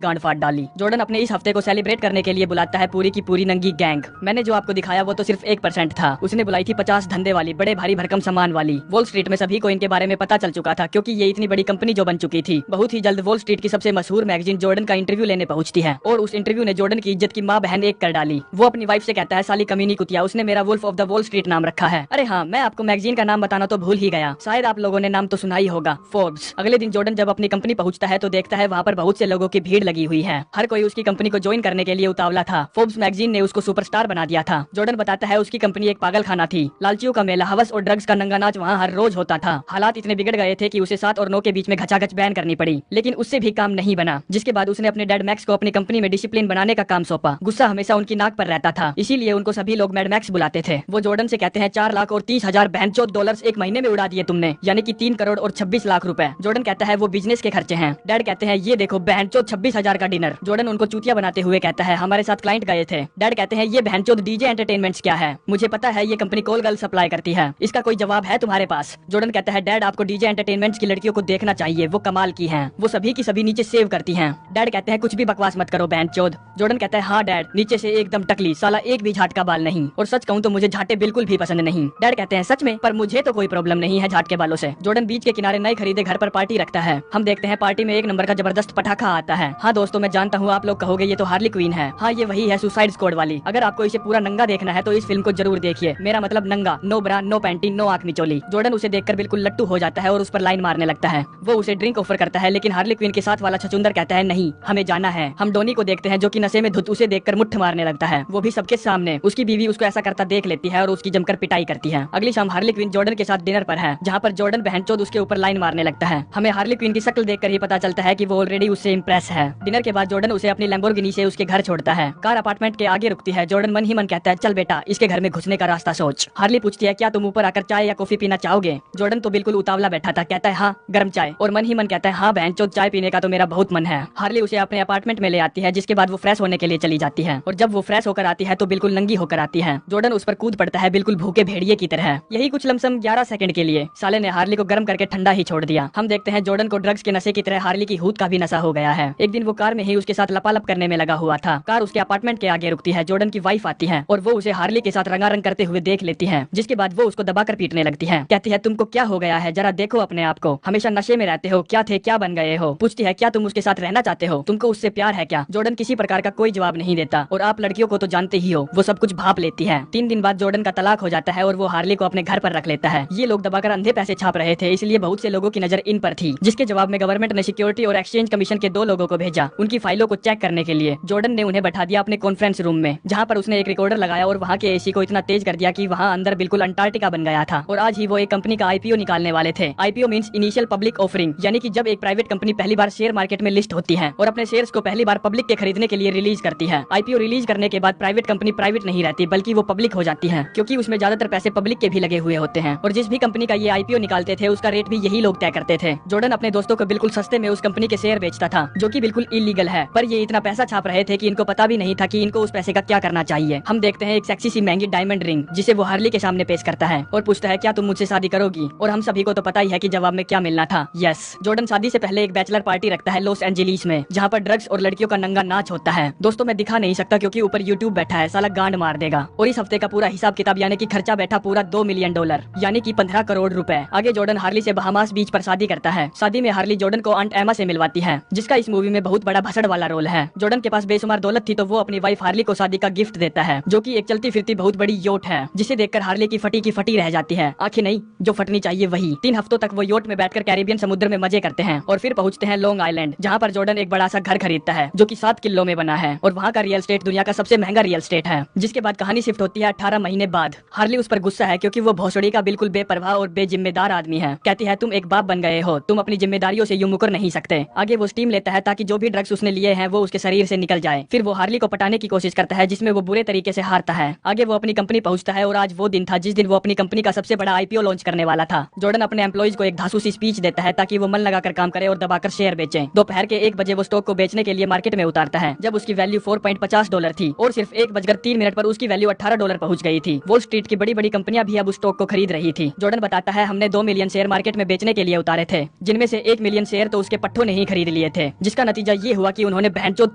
गांड फाड़ डाली। जॉर्डन अपने इस हफ्ते को सेलिब्रेट करने के लिए बुलाता है पूरी की पूरी नंगी गैंग। मैंने जो आपको दिखाया वो तो सिर्फ 1% था। उसने बुलाई थी 50 धंधे वाली, बड़े भारी भरकम सामान वाली। वॉल स्ट्रीट में सभी को इनके बारे में पता चल चुका था, क्योंकि ये इतनी बड़ी कंपनी जो बन चुकी थी। बहुत ही जल्द वॉल स्ट्रीट की सबसे मशहूर मैगजीन जॉर्डन का इंटरव्यू लेने पहुंचती है, और उस इंटरव्यू ने जॉर्डन की इज्जत की माँ बहन एक कर डाली। वो अपनी वाइफ से कहता है, साली कमीनी कुतिया, उसने मेरा Wolf of the Wall Street नाम रखा है। अरे हाँ, मैं आपको मैगजीन का नाम बताना तो भूल ही गया, शायद आप लोगों ने नाम तो सुना ही होगा, फोर्ब्स। अगले दिन जॉर्डन जब अपनी कंपनी पहुंचता है तो देखता है वहाँ पर बहुत से लोगों की भीड़ लगी हुई है। हर कोई उसकी कंपनी को ज्वाइन करने के लिए उतावला था। फोर्ब्स मैगजीन ने उसको सुपरस्टार बना दिया था। जॉर्डन बताता है उसकी कंपनी एक पागल खाना थी। लालचियों का मेला, हवस और ड्रग्स का नंगा नाच वहाँ हर रोज होता था। हालात इतने बिगड़ गए थे कि उसे 7 और 9 के बीच में घचाघच बैन करनी पड़ी, लेकिन उससे भी काम नहीं बना। जिसके बाद उसने अपने डैड मैक्स को अपनी कंपनी में डिसिप्लिन बनाने का काम सौंपा। गुस्सा हमेशा उनकी नाक पर रहता था, इसीलिए उनको सभी लोग मैड मैक्स बुलाते थे। वो जॉर्डन से कहते हैं, 4,30,000 बहनचोद डॉलर्स एक महीने में उड़ा दिए तुमने, यानी कि 3 करोड़ और 26 लाख रुपए। जॉर्डन कहता है वो बिजनेस के खर्चे हैं। डैड कहते हैं, ये देखो बहनचोद 26,000 का डिनर। जॉर्डन उनको चूतिया बनाते हुए कहता है, हमारे साथ क्लाइंट गए थे। डैड कहते हैं, ये बहनचोद डीजे एंटरटेनमेंट्स क्या है? मुझे पता है ये कंपनी कॉल गर्ल सप्लाई करती है, इसका कोई जवाब है तुम्हारे पास? जॉर्डन कहता है, डैड आपको डीजे एंटरटेनमेंट्स की लड़कियों को देखना चाहिए, वो कमाल की हैं, वो सभी की सभी नीचे सेव करती हैं। डैड कहते हैं, कुछ भी बकवास मत करो बहनचोद। जॉर्डन कहता है, हाँ डैड, नीचे से एकदम टकली, साला एक भी झाट का बाल नहीं, और सच कहूँ तो मुझे झाटे बिल्कुल भी पसंद नहीं। डैड कहते हैं, सच में? पर मुझे तो कोई प्रॉब्लम नहीं है झाट के बालों से। जॉर्डन बीच के किनारे नए खरीदे घर पर पार्टी रखता है। हम देखते हैं पार्टी में एक नंबर का जबरदस्त पटाखा आता है। हाँ दोस्तों, मैं जानता हूँ आप लोग कहोगे ये तो हार्ली क्वीन है। हाँ, ये वही है, सुसाइड स्क्वाड वाली। अगर आपको इसे पूरा नंगा देखना है तो इस फिल्म को जरूर देखिए। मेरा मतलब नंगा, नो ब्रा, नो पैंटी, नो आंख मिचोली। जॉर्डन उसे देखकर बिल्कुल लट्टू हो जाता है और उस पर लाइन मारने लगता है। वो उसे ड्रिंक ऑफर करता है, लेकिन हार्ली क्वीन के साथ वाला छचुंदर कहता है, नहीं, हमें जाना है। हम डोनी को देखते हैं जो कि नशे में धुत उसे देखकर मुट्ठ मारने लगता है, वो भी सबके सामने। उसकी बीवी उसको ऐसा करता देख लेती है और उसकी जमकर पिटाई करती है। अगली शाम हार्ली क्वीन जॉर्डन के साथ डिनर पर है, जहाँ पर जॉर्डन बहनचोद उसके ऊपर लाइन मारने लगता है। हमें हार्ली क्वीन की शक्ल देखकर ही पता चलता है कि वो ऑलरेडी उससे इंप्रेस है। डिनर के बाद जॉर्डन उसे अपनी लैम्बोर्गिनी से उसके घर छोड़ता है। कार अपार्टमेंट के आगे रुकती है। जॉर्डन मन ही मन कहता है, चल बेटा, इसके घर में घुसने का रास्ता सोच। हार्ली पूछती है, क्या तुम ऊपर आकर चाय या कॉफी पीना चाहोगे? जॉर्डन तो बिल्कुल उतावला बैठा था, कहता है, हाँ गर्म चाय, और मन ही मन कहता है, हाँ बहनचोद, चाय पीने का तो मेरा बहुत मन है। हार्ली उसे अपने अपार्टमेंट में ले आती है, जिसके बाद वो फ्रेश होने के लिए चली जाती है, और जब वो फ्रेश होकर आती है तो बिल्कुल नंगी होकर आती है। जॉर्डन उस पर कूद पड़ता है, बिल्कुल भूखे भेड़िए की तरह। यही कुछ लमसम 11 सेकंड के लिए साले ने हार्ली को गर्म करके ठंडा ही छोड़ दिया। हम देखते हैं जॉर्डन को ड्रग्स के नशे की तरह हार्ली की हूत का भी नशा हो गया है। एक दिन वो कार में ही उसके साथ लपालप करने में लगा हुआ था। कार उसके अपार्टमेंट के आगे रुकती है। जॉर्डन की वाइफ आती है और वो उसे हार्ली के साथ रंगारंग करते हुए देख लेती है, जिसके बाद वो उसको दबाकर पीटने लगती है। कहती है, तुमको क्या हो गया है, जरा देखो अपने आप को, हमेशा नशे में रहते हो, क्या थे क्या बन गए हो? पूछती है, क्या तुम उसके साथ रहना चाहते हो, तुमको उससे प्यार है क्या? जॉर्डन किसी प्रकार का कोई जवाब नहीं देता, और आप लड़कियों को तो जानते ही हो, वो सब कुछ भाप लेती है। 3 दिन बाद जॉर्डन का तलाक हो जाता है और वो हार्ली को अपने घर पर रख लेता है। ये लोग दबाकर अंधे पैसे छाप रहे थे, इसलिए बहुत से लोगों की नजर इन पर थी, जिसके जवाब में गवर्नमेंट ने सिक्योरिटी और एक्सचेंज कमीशन के 2 लोगों को भेजा उनकी फाइलों को चेक करने के लिए। जॉर्डन ने उन्हें बैठा दिया अपने कॉन्फ्रेंस रूम में, जहाँ पर उसने एक रिकॉर्डर लगाया और वहाँ के एसी को इतना तेज कर दिया कि वहाँ अंदर बिल्कुल अंटार्कटिका बन गया था। और आज ही वो एक कंपनी का आईपीओ निकालने वाले थे। IPO means initial public offering, यानी कि जब एक प्राइवेट कंपनी पहली बार शेयर मार्केट में लिस्ट होती है और अपने शेयर्स को पहली बार पब्लिक के खरीदने के लिए रिलीज करती है। आईपीओ रिलीज करने के बाद प्राइवेट कंपनी प्राइवेट नहीं रहती, बल्कि वो पब्लिक हो जाती है, क्योंकि उसमें ज्यादातर पैसे पब्लिक के भी लगे हुए होते हैं। और जिस भी कंपनी का ये आईपीओ निकालते थे उसका रेट भी यही लोग तय करते थे। जॉर्डन अपने दोस्तों को बिल्कुल सस्ते में उस कंपनी के शेयर बेचता था, जो कि बिल्कुल इलीगल है, पर ये इतना पैसा छाप रहे थे कि इनको पता भी नहीं था कि इनको उस पैसे का क्या करना चाहिए। हम देखते हैं एक सेक्सी सी महंगी डायमंड रिंग, जिसे वो हार्ली के सामने पेश करता है और पूछता है, क्या तुम मुझसे शादी करोगी? और हम सभी को तो पता ही है कि जवाब में क्या मिलना था, यस। जॉर्डन शादी से पहले एक बैचलर पार्टी रखता है लॉस एंजेलिस में, जहाँ पर ड्रग्स और लड़कियों का नंगा नाच होता है। दोस्तों मैं दिखा नहीं सकता क्योंकि ऊपर यूट्यूब बैठा है, साला गांड मार देगा। और इस हफ्ते का पूरा हिसाब किताब यानी कि खर्चा बैठा पूरा $2 मिलियन, यानी कि 15 करोड़ रुपए। आगे जॉर्डन हार्ली से बहामास बीच पर शादी करता है। शादी में हार्ली जॉर्डन को आंट एमा से मिलवाती है, जिसका इस मूवी में बहुत बड़ा भसड़ वाला रोल है। जॉर्डन के पास बेशुमार दौलत थी तो वो अपनी वाइफ हार्ली को शादी का गिफ्ट देता है, जो कि एक चलती फिरती बहुत बड़ी योट है, जिसे देखकर हार्ली की फटी रह जाती है। आंखें नहीं, जो फटनी चाहिए वही। 3 हफ्तों तक वो योट में बैठकर कैरिबियन समुद्र में मजे करते हैं और फिर पहुंचते हैं लॉन्ग आइलैंड, जहाँ पर जॉर्डन एक बड़ा सा घर खरीदता है, जो कि 7 किलो में बना है, और वहाँ का रियल एस्टेट दुनिया का सबसे महंगा रियल एस्टेट है। जिसके बाद कहानी शिफ्ट होती है 18 महीने बाद। हार्ली उस पर गुस्सा है क्योंकि वो भोसड़ी का बिल्कुल बेपरवाह और बेजिम्मेदार आदमी है। कहती है, तुम एक बाप बन गए हो, तुम अपनी जिम्मेदारियों से यूं मुकर नहीं सकते। आगे वो स्टीम लेता है ताकि जो भी ड्रग्स उसने लिए हैं वो उसके शरीर से निकल जाए। फिर वो हार्ली को पटाने की कोशिश करता है, जिसमें वो बुरे तरीके से हारता है। आगे वो अपनी कंपनी पहुंचता है और आज वो दिन था जिस दिन वो अपनी कंपनी का सबसे बड़ा आईपीओ लॉन्च करने वाला था। जॉर्डन अपने एम्प्लॉइज को एक धांसू सी स्पीच देता है ताकि वो मन लगाकर काम करे और दबाकर शेयर बेचे। दोपहर के 1 बजे वो स्टॉक को बेचने के लिए मार्केट में उतारता है, जब उसकी वैल्यू $4.50 थी और सिर्फ 1:03 पर उसकी वैल्यू $18 पहुंच गई थी। वॉल स्ट्रीट की बड़ी बड़ी कंपनियां भी अब उस स्टॉक को खरीद रही थी। जॉर्डन बताता है, हमने 2 मिलियन शेयर मार्केट में बेचने के लिए उतारे थे, जिनमें से 1 मिलियन शेयर तो उसके पट्टों ने ही खरीद लिए थे, जिसका नतीजा नतीजा ये हुआ कि उन्होंने बहनचोद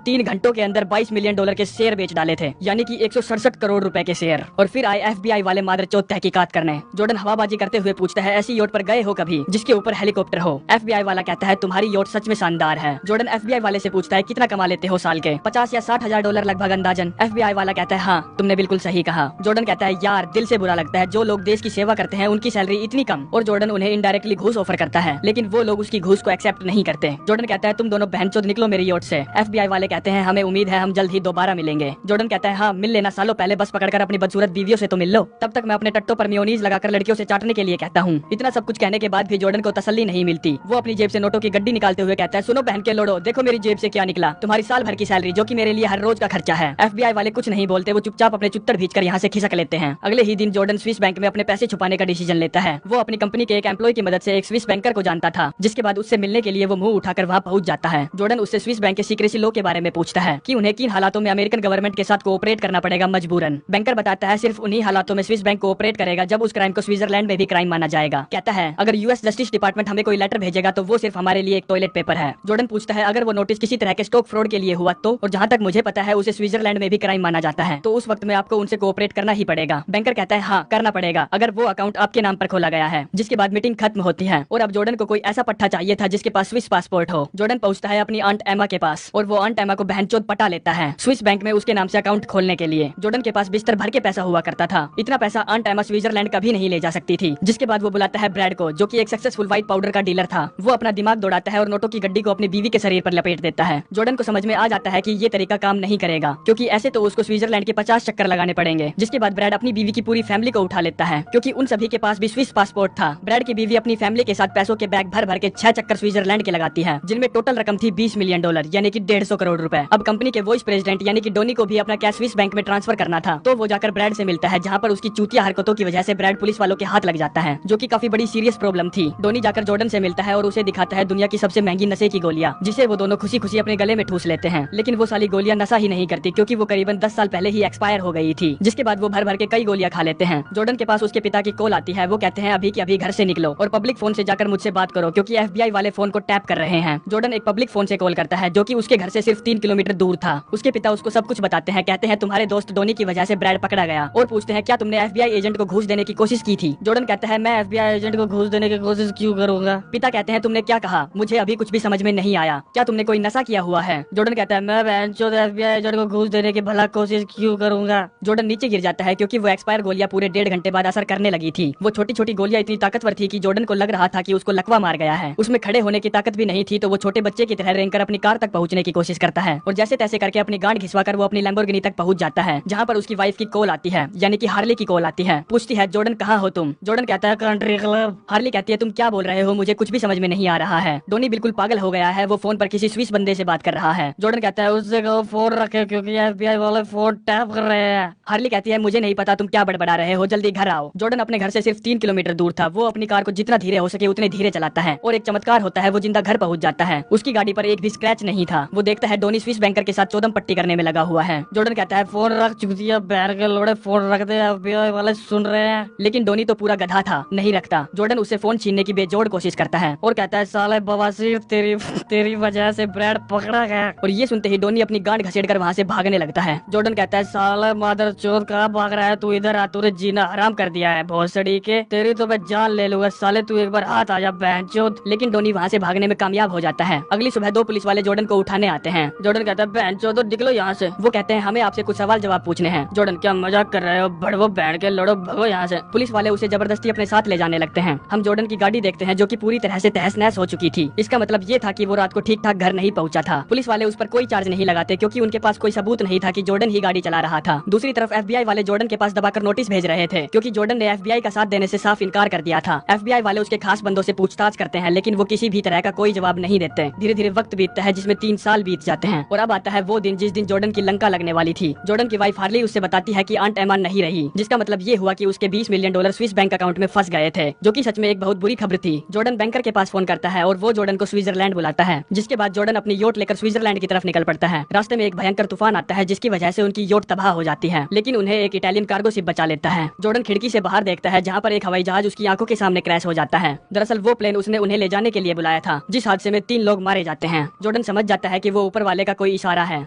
3 घंटों के अंदर $22 मिलियन के शेयर बेच डाले थे, यानी कि 167 करोड़ रुपए के शेयर। और फिर आए FBI वाले मादरचोद तहकीकात करने। जॉर्डन हवाबाजी करते हुए पूछता है, ऐसी योट पर गए हो कभी जिसके ऊपर हेलीकॉप्टर हो? FBI वाला कहता है, तुम्हारी योट सच में शानदार है। जॉर्डन FBI वाले से पूछता है, कितना कमा लेते हो साल के? 50 या 60 हजार डॉलर लगभग अंदाजन। FBI वाला कहता है, हाँ तुमने बिल्कुल सही कहा। जॉर्डन कहता है, यार दिल से बुरा लगता है, जो लोग देश की सेवा करते हैं उनकी सैलरी इतनी कम। और जॉर्डन उन्हें इनडायरेक्टली घूस ऑफर करता है, लेकिन वो लोग उसकी घूस को एक्सेप्ट नहीं करते। जॉर्डन कहता है, तुम दोनों बहनचोद निकलो मेरी योट से। FBI वाले कहते हैं, हमें उम्मीद है हम जल्द ही दोबारा मिलेंगे। जॉर्डन कहता है, हाँ मिल लेना, सालों पहले बस पकड़कर अपनी बदसूरत बीवियों से तो मिल लो, तब तक मैं अपने टट्टों पर मेयोनीज लगाकर लड़कियों से चाटने के लिए कहता हूँ। इतना सब कुछ कहने के बाद भी जॉर्डन को तसल्ली नहीं मिलती। वो अपनी जेब से नोटों की गड्डी निकालते हुए कहता है, सुनो बहन के लोड़ो, देखो मेरी जेब से क्या निकला, तुम्हारी साल भर की सैलरी, जो कि मेरे लिए हर रोज का खर्चा है। FBI वाले कुछ नहीं बोलते, वो चुपचाप अपने चुत्तर भींचकर यहाँ से खिसक लेते हैं। अगले ही दिन जॉर्डन स्विस बैंक में अपने पैसे छुपाने का डिसीजन लेता है। वो अपनी कंपनी के एक एम्प्लॉय की मदद से एक स्विस बैंकर को जानता था, जिसके बाद उससे मिलने के लिए वो मुंह उठाकर वहाँ पहुंच जाता है। जॉर्डन उससे स्विस बैंक के सीक्रेसी लॉ के बारे में पूछता है कि उन्हें किन हालातों में अमेरिकन गवर्नमेंट के साथ कोऑपरेट करना पड़ेगा मजबूरन। बैंकर बताता है, सिर्फ उन्हीं हालातों में स्विस बैंक कोऑपरेट करेगा जब उस क्राइम को स्विट्जरलैंड में भी क्राइम माना जाएगा। कहता है, अगर US जस्टिस डिपार्टमेंट हमें कोई लेटर भेजेगा तो वो सिर्फ हमारे लिए एक टॉयलेट पेपर है। जॉर्डन पूछता है, अगर वो नोटिस किसी तरह के स्टॉक फ्रॉड के लिए हुआ तो? और जहाँ तक मुझे पता है उसे स्विट्जरलैंड में भी क्राइम माना जाता है, तो उस वक्त में आपको उनसे कोऑपरेट करना ही पड़ेगा। बैंकर कहता है, हाँ करना पड़ेगा, अगर वो अकाउंट आपके नाम पर खोला गया है। जिसके बाद मीटिंग खत्म होती है और अब जॉर्डन को कोई ऐसा पट्टा चाहिए था जिसके पास स्विस पासपोर्ट हो। जॉर्डन पहुंचता है अपनी आंट एमा के पास और वो आंट एमा को बहनचोद पटा लेता है स्विस बैंक में उसके नाम से अकाउंट खोलने के लिए। जॉर्डन के पास बिस्तर भर के पैसा हुआ करता था, इतना पैसा आंट एमा स्विट्जरलैंड कभी नहीं ले जा सकती थी। जिसके बाद वो बुलाता है ब्रैड को, जो कि एक सक्सेसफुल व्हाइट पाउडर का डीलर था। वो अपना दिमाग दौड़ाता है और नोटों की गड्डी को अपनी बीवी के शरीर पर लपेट देता है। जॉर्डन को समझ में आ जाता है कि ये तरीका काम नहीं करेगा, क्योंकि ऐसे तो उसको स्विट्जरलैंड के 50 चक्कर लगाने पड़ेंगे। जिसके बाद ब्रैड अपनी बीवी की पूरी फैमिली को उठा लेता है, क्योंकि उन सभी के पास भी स्विस पासपोर्ट था। ब्रैड की बीवी अपनी फैमिली के साथ पैसों के बैग भर भर के 6 चक्कर स्विट्जरलैंड के लगाती है, जिनमें टोटल रकम थी $20 मिलियन, यानी कि 150 करोड़ रुपए। अब कंपनी के वाइस प्रेसिडेंट यानी कि डोनी को भी अपना कैश स्विस बैंक में ट्रांसफर करना था, तो वो जाकर ब्रैड से मिलता है, जहाँ पर उसकी चूतिया हरकतों की वजह से ब्रैड पुलिस वालों के हाथ लग जाता है, जो कि काफी बड़ी सीरियस प्रॉब्लम थी। डोनी जाकर जॉर्डन से मिलता है और उसे दिखाता है दुनिया की सबसे महंगी नशे की गोलियां, जिसे वो दोनों खुशी खुशी अपने गले में ठूस लेते हैं। लेकिन वो साली गोलियां नशा ही नहीं करती, क्योंकि वो करीबन 10 साल पहले ही एक्सपायर हो गई थी। जिसके बाद वो भर भर के कई गोलियां खा लेते हैं। जॉर्डन के पास उसके पिता की कॉल आती है। वो कहते हैं, अभी की अभी घर से निकलो और पब्लिक फोन से जाकर मुझसे बात करो, क्योंकि FBI वाले फोन को टैप कर रहे हैं। जॉर्डन एक पब्लिक फोन से कॉल करता है, जो कि उसके घर से सिर्फ 3 किलोमीटर दूर था। उसके पिता उसको सब कुछ बताते हैं, कहते हैं तुम्हारे दोस्त डोनी की वजह से ब्रैड पकड़ा गया, और पूछते हैं क्या तुमने FBI एजेंट को घूस देने की कोशिश की थी। जॉर्डन कहता है, मैं FBI एजेंट को घूस देने की कोशिश क्यों करूंगा? पिता कहते हैं, तुमने क्या कहा? मुझे अभी कुछ भी समझ में नहीं आया, क्या तुमने कोई नशा किया हुआ है? जॉर्डन कहता है, मैं बहनचोद FBI एजेंट को घूस देने की भला कोशिश क्यों करूंगा? जॉर्डन नीचे गिर जाता है, क्योंकि वो एक्सपायर गोलियां पूरे 1.5 घंटे बाद असर करने लगी थी। वो छोटी छोटी गोलियां इतनी ताकतवर थी कि जॉर्डन को लग रहा था कि उसको लकवा मार गया है। उसमें खड़े होने की ताकत भी नहीं थी, तो वो छोटे बच्चे की तरह रेंगकर अपनी कार तक पहुंचने की कोशिश करता है, और जैसे तैसे करके अपनी गांड घिसवाकर वो अपनी लैम्बोर्गिनी तक पहुंच जाता है, जहां पर उसकी वाइफ की कॉल आती है, यानी कि हार्ली की कॉल आती है। पूछती है, जॉर्डन कहाँ हो तुम? जॉर्डन कहता है, कंट्री क्लब। हार्ली कहती है, तुम क्या बोल रहे हो? मुझे कुछ भी समझ में नहीं आ रहा है। डोनी बिल्कुल पागल हो गया है, वो फोन पर किसी स्विस बंदे से बात कर रहा है। जॉर्डन कहता है, उससे कहो फोन रखे, क्योंकि FBI वाले फोन टैप कर रहे हैं। हार्ली कहती है, मुझे नहीं पता तुम क्या बड़बड़ा रहे हो, जल्दी घर आओ। जॉर्डन अपने घर से सिर्फ 3 किलोमीटर दूर था। वो अपनी कार को जितना धीरे हो सके उतने धीरे चलाता है, और एक चमत्कार होता है, वो जिंदा घर पहुंच जाता है। उसकी गाड़ी पर एक भी स्क्रैच नहीं था। वो देखता है डोनी स्विस बैंकर के साथ चौदम पट्टी करने में लगा हुआ है। जॉर्डन कहता है, फोन रख चुतिया, बैर के लोड़े, फोन रख दे, FBI वाले सुन रहे हैं। लेकिन डोनी तो पूरा गधा था, नहीं रखता। जॉर्डन उससे फोन छीनने की बेजोड़ कोशिश करता है और कहता है, साले बवासीर, तेरी वजह से ब्रैड पकड़ा गया। और ये सुनते ही डोनी अपनी गांड घसीटकर वहाँ से भागने लगता है। जॉर्डन कहता है, साले मादरचोद, कहाँ भाग रहा है तू? इधर आ, तूने जीना हराम कर दिया है भोसड़ी के, तेरी तो मैं जान ले लूंगा साले, तू एक बार हाथ आ जा बहनचोद। लेकिन डोनी वहाँ से भागने में कामयाब हो जाता है। अगली सुबह 2 पुलिस वाले जॉर्डन को उठाने आते हैं। जॉर्डन कहता है, बहनचोद निकलो यहाँ से। वो कहते हैं, हमें आपसे कुछ सवाल जवाब पूछने हैं। जॉर्डन, क्या मजाक कर रहे हो? भड़वो बैठ के लड़ो, भगो यहाँ से। पुलिस वाले उसे जबरदस्ती अपने साथ ले जाने लगते हैं। हम जॉर्डन की गाड़ी देखते हैं, जो कि पूरी तरह से तहस नहस हो चुकी थी। इसका मतलब ये था कि वो रात को ठीक ठाक घर नहीं पहुंचा था। पुलिस वाले उस पर कोई चार्ज नहीं लगाते, क्योंकि उनके पास कोई सबूत नहीं था कि जॉर्डन ही गाड़ी चला रहा था। दूसरी तरफ FBI वाले जॉर्डन के पास दबाकर नोटिस भेज रहे थे, क्योंकि जॉर्डन ने FBI का साथ देने से साफ इनकार कर दिया था। FBI वाले उसके खास बंदों से पूछताछ करते हैं, लेकिन वो किसी भी तरह का कोई जवाब नहीं देते। धीरे धीरे वक्त बीतता है, जिसमें 3 साल बीत जाते हैं, और अब आता है वो दिन जिस दिन जॉर्डन की लंका लगने वाली थी। जॉर्डन की वाइफ हार्ली उससे बताती है कि आंट एमा नहीं रही, जिसका मतलब ये हुआ कि उसके $20 मिलियन स्विस बैंक अकाउंट में फंस गए थे, जो कि सच में एक बहुत बुरी खबर थी। जॉर्डन बैंकर के पास फोन करता है और वो जॉर्डन को स्विट्जरलैंड बुलाता है, जिसके बाद जॉर्डन अपनी योट लेकर स्विट्जरलैंड की तरफ निकल पड़ता है। रास्ते में एक भयंकर तूफान आता है, जिसकी वजह से उनकी योट तबाह हो जाती है, लेकिन उन्हें एक इटालियन कार्गो शिप बचा लेता है। जॉर्डन खिड़की से बाहर देखता है, जहाँ पर एक हवाई जहाज उसकी आंखों के सामने क्रैश हो जाता है। दरअसल वो प्लेन उसने उन्हें ले जाने के लिए बुलाया था, जिस हादसे में 3 लोग मारे जाते हैं। जॉर्डन समझ जाता है कि वो ऊपर वाले का कोई इशारा है,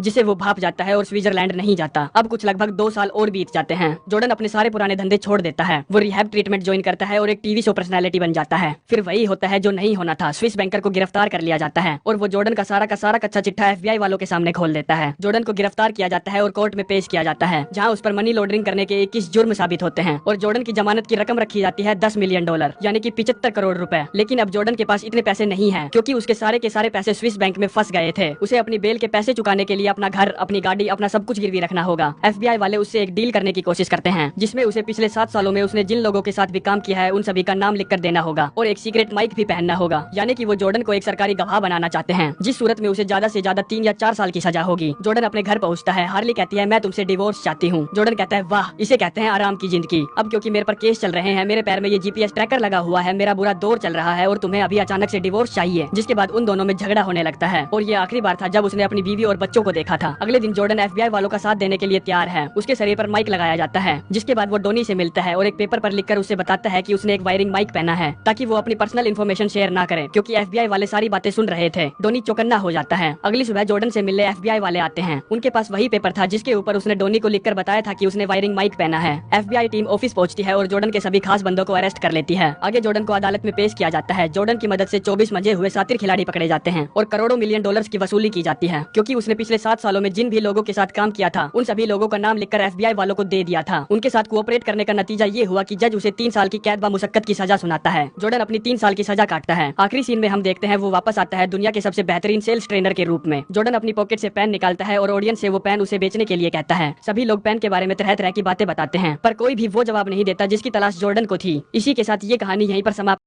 जिसे वो भाप जाता है और स्विट्जरलैंड नहीं जाता। अब कुछ लगभग 2 साल और बीत जाते हैं। जॉर्डन अपने सारे पुराने धंधे छोड़ देता है। वो रिहैब ट्रीटमेंट ज्वाइन करता है और एक टीवी शो पर्सनैलिटी बन जाता है। फिर वही होता है जो नहीं होना था। स्विस बैंकर को गिरफ्तार कर लिया जाता है और वो जॉर्डन का सारा कच्चा चिट्ठा FBI वालों के सामने खोल देता है। जॉर्डन को गिरफ्तार किया जाता है और कोर्ट में पेश किया जाता है, जहाँ उस पर मनी लॉन्ड्रिंग करने के 21 जुर्म साबित होते हैं और जॉर्डन की जमानत की रकम रखी जाती है $10 मिलियन, यानी कि 75 करोड़ रुपए। लेकिन अब जॉर्डन के पास इतने पैसे नहीं है, क्योंकि उसके सारे के सारे पैसे स्विस बैंक में फंस गए थे। उसे अपनी बेल के पैसे चुकाने के लिए अपना घर, अपनी गाड़ी, अपना सब कुछ गिरवी रखना होगा। FBI वाले उससे एक डील करने की कोशिश करते हैं, जिसमें उसे पिछले 7 सालों में उसने जिन लोगों के साथ भी काम किया है उन सभी का नाम लिखकर देना होगा और एक सीक्रेट माइक भी पहनना होगा, यानी कि वो जॉर्डन को एक सरकारी गवाह बनाना चाहते हैं, जिस सूरत में उसे ज्यादा से ज्यादा 3 या 4 साल की सजा होगी। जॉर्डन अपने घर पहुंचता है। हार्ली कहती है, मैं तुमसे डिवोर्स चाहती हूँ। जॉर्डन कहता है, वाह, इसे कहते हैं आराम की जिंदगी। अब क्योंकि मेरे पर केस चल रहे हैं, मेरे पैर में ये GPS ट्रैकर लगा हुआ है, मेरा बुरा दौर चल रहा है और तुम्हें अभी अचानक से डिवोर्स चाहिए। जिसके बाद उन दोनों में झगड़ा होने लगता है और ये आखिरी बार था जब उसने अपनी बीवी और बच्चों को देखा था। अगले दिन जॉर्डन FBI वालों का साथ देने के लिए तैयार है। उसके शरीर पर माइक लगाया जाता है, जिसके बाद वो डोनी से मिलता है और एक पेपर पर लिखकर उसे बताता है कि उसने एक वायरिंग माइक पहना है ताकि वो अपनी पर्सनल इन्फॉर्मेशन शेयर ना करे, क्योंकि FBI वाले सारी बातें सुन रहे थे। डोनी चौकन्ना हो जाता है। अगली सुबह जॉर्डन से मिलने FBI वाले आते हैं। उनके पास वही पेपर था जिसके ऊपर उसने डोनी को लिखकर बताया था कि उसने वायरिंग माइक पहना है। FBI टीम ऑफिस पहुंचती है और जॉर्डन के सभी खास बंदों को अरेस्ट कर लेती है। आगे जॉर्डन को अदालत में पेश किया जाता है। जॉर्डन की मदद से 24 मंजे हुए सातिर खिलाड़ी पकड़े जाते हैं और करोड़ों मिलियन डॉलर्स की वसूली की जाती है, क्योंकि उसने पिछले 7 सालों में जिन भी लोगों के साथ काम किया था उन सभी लोगों का नाम लिखकर FBI वालों को दे दिया था। उनके साथ कोऑपरेट करने का नतीजा ये हुआ कि जज उसे 3 साल की कैद व मुशक्कत की सजा सुनाता है। जॉर्डन अपनी 3 साल की सजा काटता है। आखिरी सीन में हम देखते हैं वो वापस आता है दुनिया के सबसे बेहतरीन सेल्स ट्रेनर के रूप में। जॉर्डन अपनी पॉकेट से पेन निकालता है और ऑडियंस से वो पेन उसे बेचने के लिए कहता है। सभी लोग पेन के बारे में तरह तरह की बातें बताते हैं, पर कोई भी वो जवाब नहीं देता जिसकी तलाश जॉर्डन को थी। इसी के साथ ये कहानी यहीं पर समाप्त